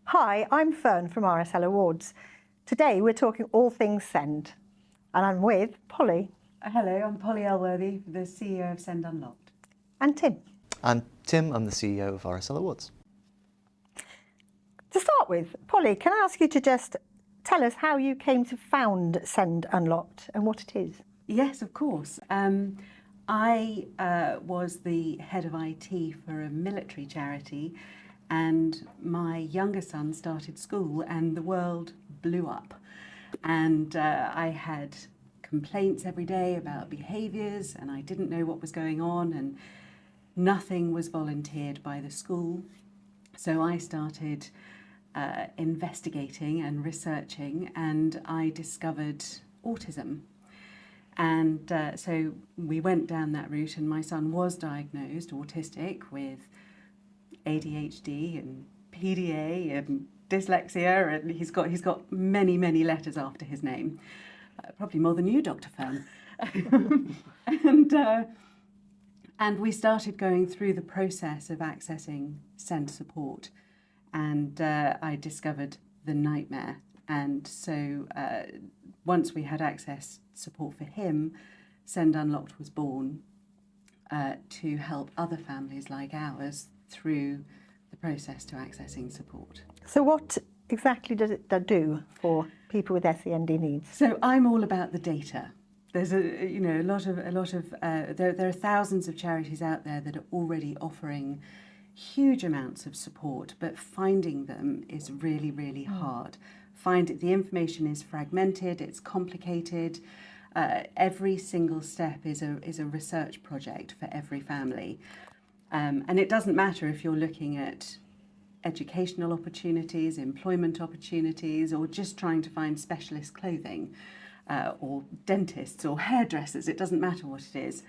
Hi, I'm Fern from RSL Awards. Today we're talking all things SEND, and I'm with Polly. Hello, I'm Polly Elworthy, the CEO of SEND Unlocked. And Tim. I'm Tim, I'm the CEO of RSL Awards. To start with, Polly, can I ask you to just tell us how you came to found SEND Unlocked and what it is? Yes, of course. I was the head of IT for a military charity, and my younger son started school and the world blew up. And I had complaints every day about behaviours, and I didn't know what was going on, and nothing was volunteered by the school. So I started investigating and researching, and I discovered autism. And so we went down that route, and my son was diagnosed autistic with ADHD and PDA and dyslexia, and he's got many letters after his name, probably more than you, Dr. Fern. And we started going through the process of accessing SEND support, and I discovered the nightmare. And so once we had access support for him, SEND Unlocked was born to help other families like ours through the process to accessing support. So what exactly does it do for people with SEND needs? So I'm all about the data. There's a lot of there are thousands of charities out there that are already offering huge amounts of support, but finding them is really hard. The information is fragmented, it's complicated. Every single step is a research project for every family. And it doesn't matter if you're looking at educational opportunities, employment opportunities, or just trying to find specialist clothing, or dentists or hairdressers, it doesn't matter what it is.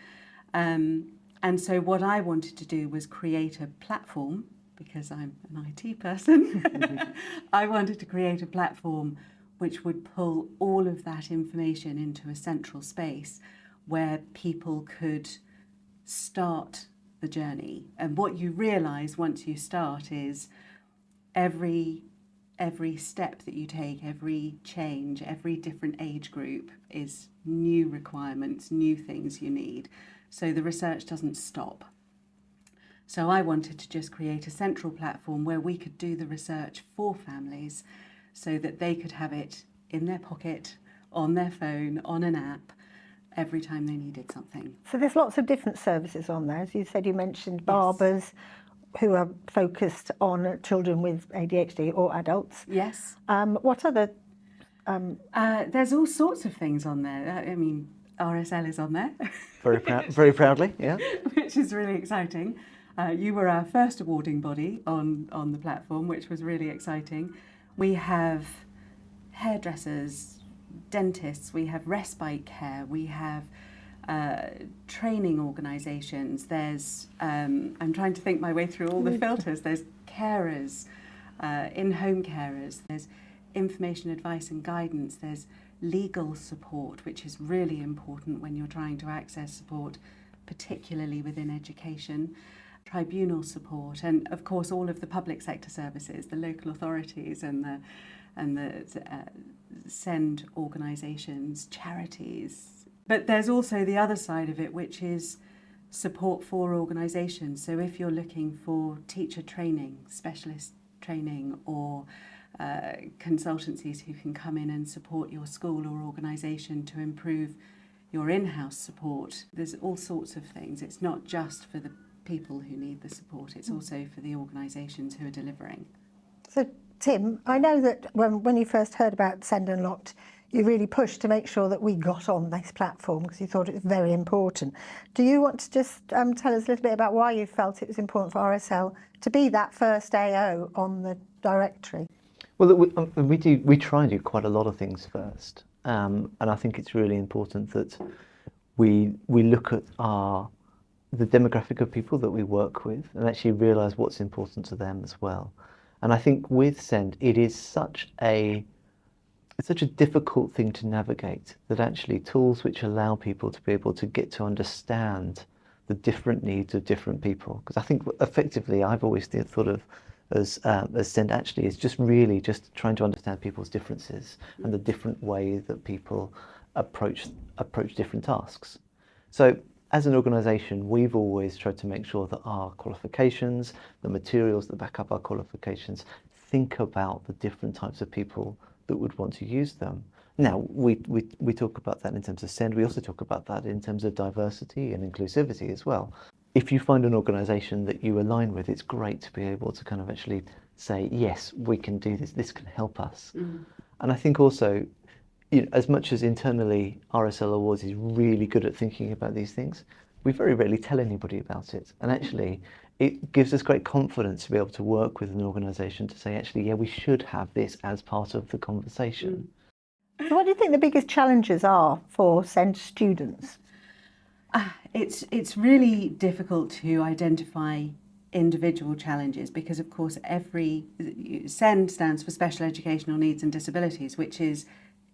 And so what I wanted to do was create a platform, because I'm an IT person. I wanted to create a platform which would pull all of that information into a central space where people could start the journey. And what you realise once you start is every step that you take, every change, every different age group is new requirements, new things you need. So the research doesn't stop. So I wanted to just create a central platform where we could do the research for families so that they could have it in their pocket, on their phone, on an app, every time they needed something. So there's lots of different services on there. As you said, you mentioned barbers who are focused on children with ADHD or adults. Yes. What other? There's all sorts of things on there. I mean, RSL is on there. Very proudly, yeah. Which is really exciting. You were our first awarding body on the platform, which was really exciting. We have hairdressers, dentists, we have respite care, we have training organisations. There's, I'm trying to think my way through all the filters. There's carers, in-home carers, there's information, advice and guidance, there's legal support, which is really important when you're trying to access support, particularly within education, tribunal support, and of course all of the public sector services, the local authorities and the SEND organisations, charities. But there's also the other side of it, which is support for organisations. So if you're looking for teacher training, specialist training, or consultancies who can come in and support your school or organisation to improve your in-house support, there's all sorts of things. It's not just for the people who need the support, it's also for the organisations who are delivering. So Tim, I know that when you first heard about SEND Unlocked, you really pushed to make sure that we got on this platform because you thought it was very important. Do you want to just tell us a little bit about why you felt it was important for RSL to be that first AO on the directory? Well, we try and do quite a lot of things first, and I think it's really important that we look at the demographic of people that we work with and actually realise what's important to them as well. And I think with SEND, it's such a difficult thing to navigate, that actually tools which allow people to be able to get to understand the different needs of different people. Because I think effectively I've always thought of as SEND actually is just really just trying to understand people's differences and the different way that people approach different tasks. So as an organisation, we've always tried to make sure that our qualifications, the materials that back up our qualifications, think about the different types of people that would want to use them. Now, we talk about that in terms of SEND. We also talk about that in terms of diversity and inclusivity as well. If you find an organisation that you align with, it's great to be able to kind of actually say, yes, we can do this. This can help us. And I think also, you know, as much as internally RSL Awards is really good at thinking about these things, we very rarely tell anybody about it. And actually, it gives us great confidence to be able to work with an organisation to say, actually, yeah, we should have this as part of the conversation. So what do you think the biggest challenges are for SEND students? It's really difficult to identify individual challenges because, of course, every SEND stands for Special Educational Needs and Disabilities, which is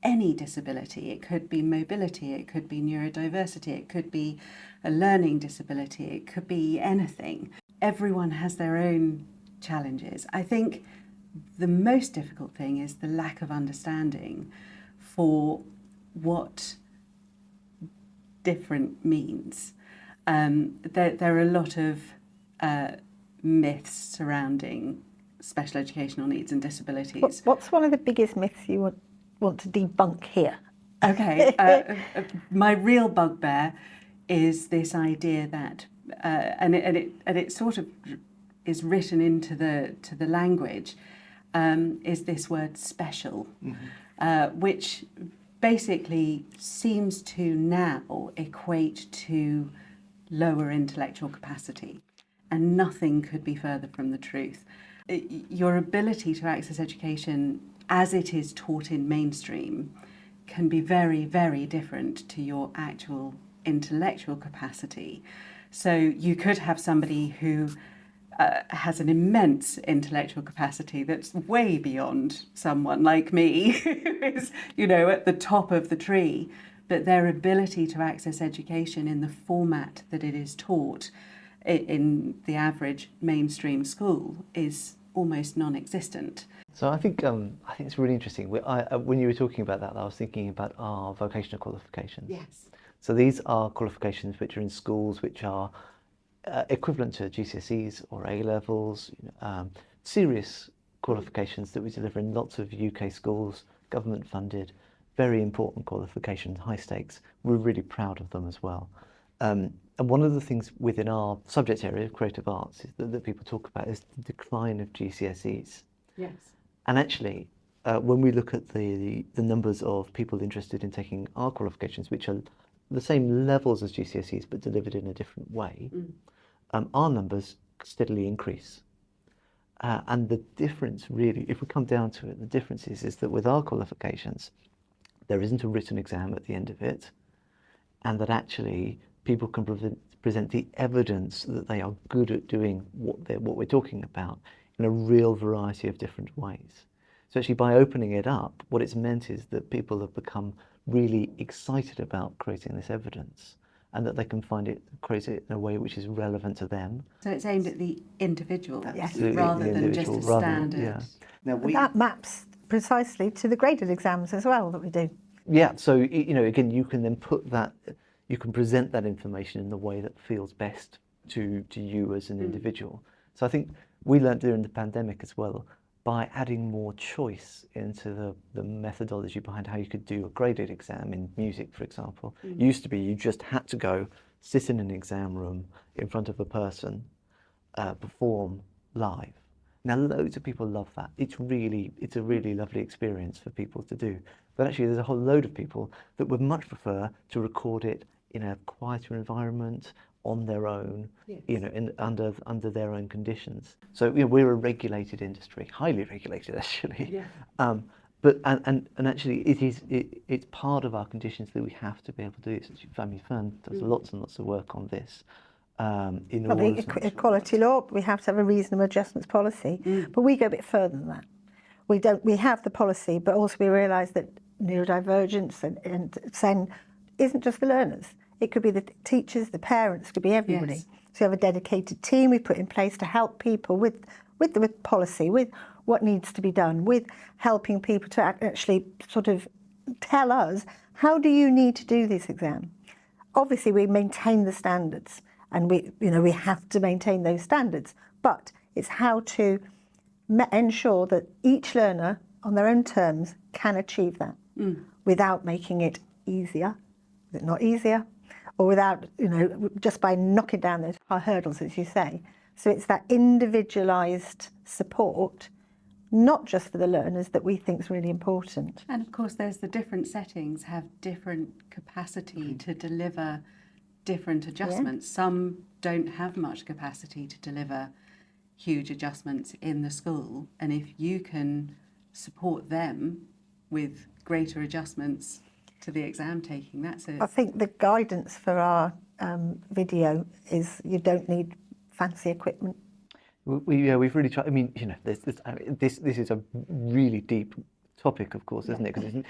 any disability. It could be mobility, it could be neurodiversity, it could be a learning disability, it could be anything. Everyone has their own challenges. I think the most difficult thing is the lack of understanding for what different means. There are a lot of myths surrounding special educational needs and disabilities. What's one of the biggest myths you want to debunk here? Okay, my real bugbear is this idea that, and it sort of is written into the language, is this word special, which basically seems to now equate to lower intellectual capacity, and nothing could be further from the truth. Your ability to access education as it is taught in mainstream can be very, very different to your actual intellectual capacity. So you could have somebody who has an immense intellectual capacity that's way beyond someone like me who is, you know, at the top of the tree, but their ability to access education in the format that it is taught in the average mainstream school is almost non-existent. So I think it's really interesting. When you were talking about that, I was thinking about our vocational qualifications. Yes. So these are qualifications which are in schools which are equivalent to GCSEs or A-levels, serious qualifications that we deliver in lots of UK schools, government funded, very important qualifications, high stakes. We're really proud of them as well. And one of the things within our subject area of creative arts is that people talk about is the decline of GCSEs. Yes. And actually, when we look at the numbers of people interested in taking our qualifications, which are the same levels as GCSEs but delivered in a different way, our numbers steadily increase. And the difference really, if we come down to it, the difference is that with our qualifications, there isn't a written exam at the end of it, and that actually people can present the evidence that they are good at doing what we're talking about in a real variety of different ways. So actually by opening it up, what it's meant is that people have become really excited about creating this evidence and that they can create it in a way which is relevant to them. So it's aimed at the individual Absolutely, rather the than just a individual, standard. Yeah. Now But that maps precisely to the graded exams as well that we do. Yeah, so you know, again, you can then you can present that information in the way that feels best to you as an individual. So I think we learned during the pandemic as well, by adding more choice into the methodology behind how you could do a graded exam in music, for example. It used to be you just had to go sit in an exam room in front of a person, perform live. Now loads of people love that. It's a really lovely experience for people to do. But actually there's a whole load of people that would much prefer to record it in a quieter environment, on their own, you know, under their own conditions. So you know, we're a regulated industry, highly regulated actually. Yeah. But actually it's part of our conditions that we have to be able to do this. Family Fund does lots and lots of work on this. In all The equality law, we have to have a reasonable adjustments policy, but we go a bit further than that. We have the policy, but also we realise that neurodivergence and SEND isn't just the learners. It could be the teachers, the parents, it could be everybody. Yes. So we have a dedicated team we put in place to help people with with policy, with what needs to be done, with helping people to actually sort of tell us, how do you need to do this exam? Obviously, we maintain the standards, and we have to maintain those standards, but it's how to ensure that each learner on their own terms can achieve that without making it easier, not easier, or without, just by knocking down those hurdles, as you say. So it's that individualised support, not just for the learners, that we think is really important. And of course, there's the different settings have different capacity to deliver different adjustments. Yeah. Some don't have much capacity to deliver huge adjustments in the school, and if you can support them with greater adjustments to the exam taking, that's it. I think the guidance for our video is you don't need fancy equipment. We've really tried. I mean, this is a really deep topic, of course, isn't it? Because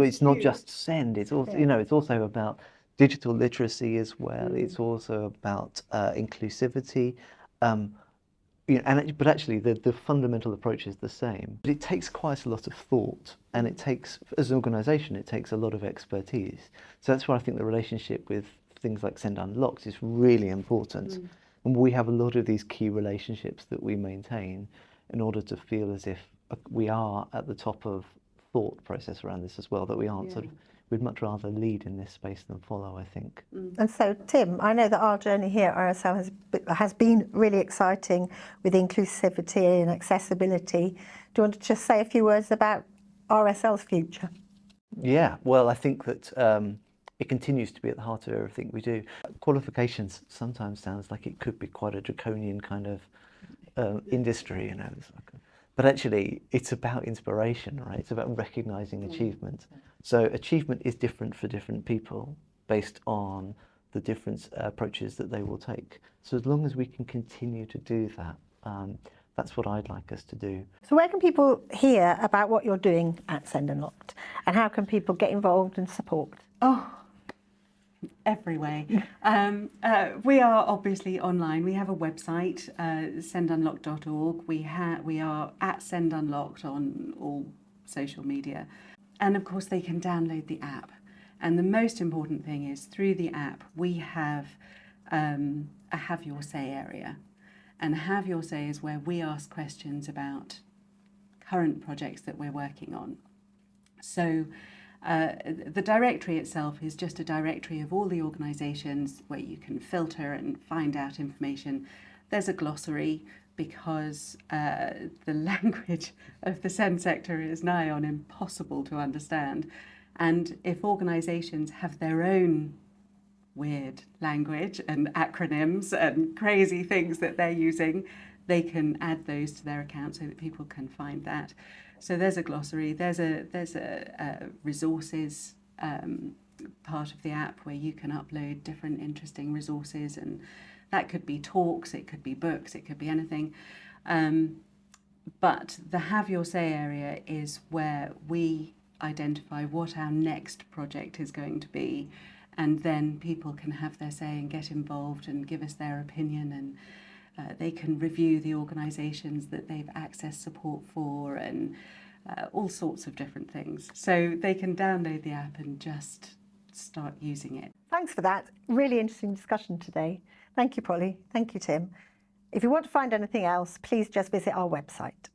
it's not just SEND. It's also, it's also about digital literacy as well. It's also about inclusivity. But actually, the fundamental approach is the same. But it takes quite a lot of thought, and it takes, as an organisation, it takes a lot of expertise. So that's why I think the relationship with things like SEND Unlocked is really important. And we have a lot of these key relationships that we maintain in order to feel as if we are at the top of thought process around this as well, that we aren't we'd much rather lead in this space than follow, I think. And so, Tim, I know that our journey here at RSL has been really exciting with inclusivity and accessibility. Do you want to just say a few words about RSL's future? Yeah, well, I think that it continues to be at the heart of everything we do. Qualifications sometimes sounds like it could be quite a draconian kind of industry, but actually it's about inspiration, right? It's about recognising achievement. So achievement is different for different people based on the different approaches that they will take. So as long as we can continue to do that, that's what I'd like us to do. So where can people hear about what you're doing at SEND Unlocked, and how can people get involved and support? Oh, every way. We are obviously online. We have a website, sendunlocked.org. We are at SEND Unlocked on all social media. And of course, they can download the app. And the most important thing is, through the app, we have a Have Your Say area. And Have Your Say is where we ask questions about current projects that we're working on. So the directory itself is just a directory of all the organisations where you can filter and find out information. There's a glossary, because the language of the SEND sector is nigh on impossible to understand. And if organisations have their own weird language and acronyms and crazy things that they're using, they can add those to their account so that people can find that. So there's a glossary, there's a resources part of the app where you can upload different interesting resources, and that could be talks, it could be books, it could be anything. But the Have Your Say area is where we identify what our next project is going to be, and then people can have their say and get involved and give us their opinion, and they can review the organisations that they've accessed support for, and all sorts of different things. So they can download the app and just start using it. Thanks for that. Really interesting discussion today. Thank you, Polly. Thank you, Tim. If you want to find anything else, please just visit our website.